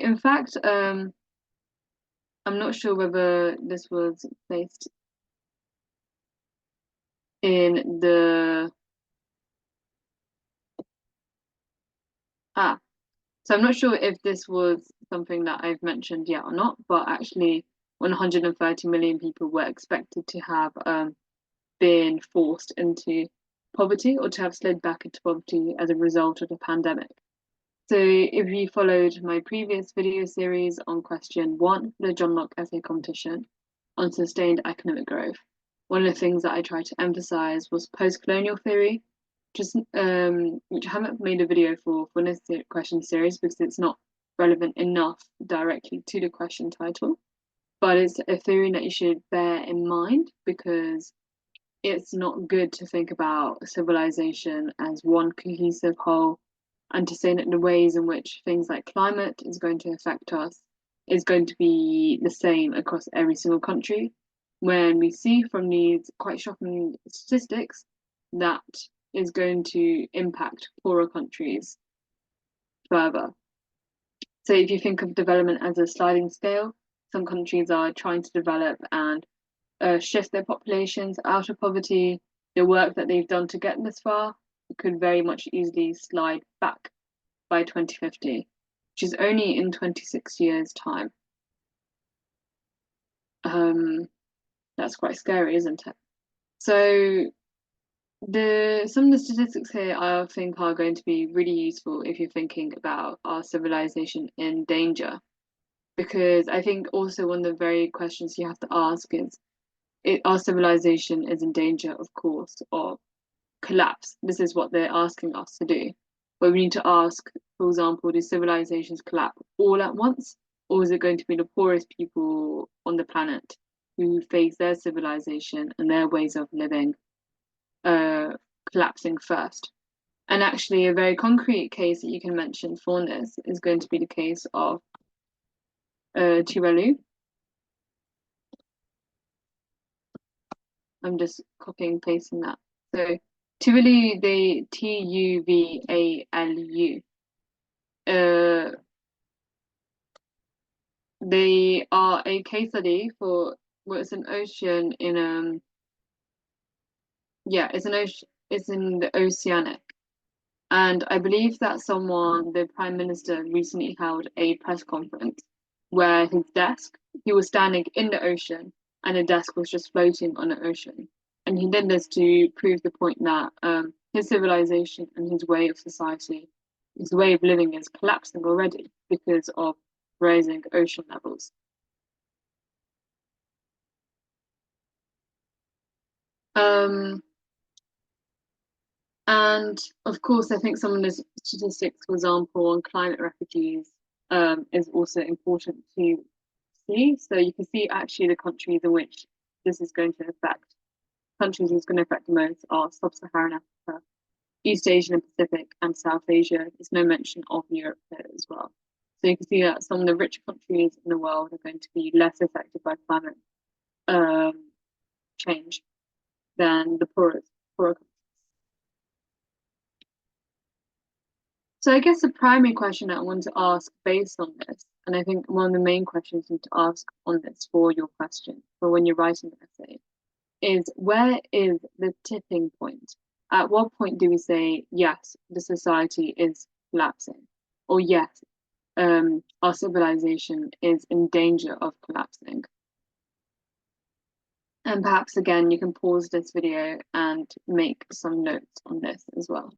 in fact, I'm not sure whether this was placed in the so I'm not sure if this was something that I've mentioned yet or not, but actually 130 million people were expected to have been forced into poverty or to have slid back into poverty as a result of the pandemic. So if you followed my previous video series on question 1 for the John Locke essay competition on sustained economic growth, one of the things that I tried to emphasize was post-colonial theory, just which I haven't made a video for this question series because it's not relevant enough directly to the question title, but it's a theory that you should bear in mind because it's not good to think about civilization as one cohesive whole, and to say that the ways in which things like climate is going to affect us is going to be the same across every single country, when we see from these quite shocking statistics that is going to impact poorer countries further. So if you think of development as a sliding scale, some countries are trying to develop and shift their populations out of poverty. The work that they've done to get this far could very much easily slide back by 2050, which is only in 26 years' time. That's quite scary, isn't it? So some of the statistics here I think are going to be really useful if you're thinking about our civilization in danger, because I think also one of the very questions you have to ask is, our civilization is in danger, of course, of collapse. This is what they're asking us to do. But we need to ask, for example, do civilizations collapse all at once? Or is it going to be the poorest people on the planet who face their civilization and their ways of living collapsing first? And actually, a very concrete case that you can mention for this is going to be the case of Tuvalu. I'm just copying and pasting that. So Tuvalu, they Tuvalu. They are a case study for it's an ocean in it's an ocean, it's in the Oceanic. And I believe that the Prime Minister recently held a press conference where he was standing in the ocean and the desk was just floating on the ocean. And he did this to prove the point that his civilization and his way of society, his way of living is collapsing already because of rising ocean levels. And of course, I think some of the statistics, for example, on climate refugees is also important to see. So you can see actually the countries in which this is going to affect. Countries it's going to affect the most are Sub-Saharan Africa, East Asia and Pacific, and South Asia. There's no mention of Europe there as well. So you can see that some of the richer countries in the world are going to be less affected by climate change than the poorer countries. So I guess the primary question that I want to ask based on this, and I think one of the main questions you need to ask on this for your question, for when you're writing an essay, is where is the tipping point? At what point do we say, yes, the society is collapsing, or yes, our civilization is in danger of collapsing? And perhaps again, you can pause this video and make some notes on this as well.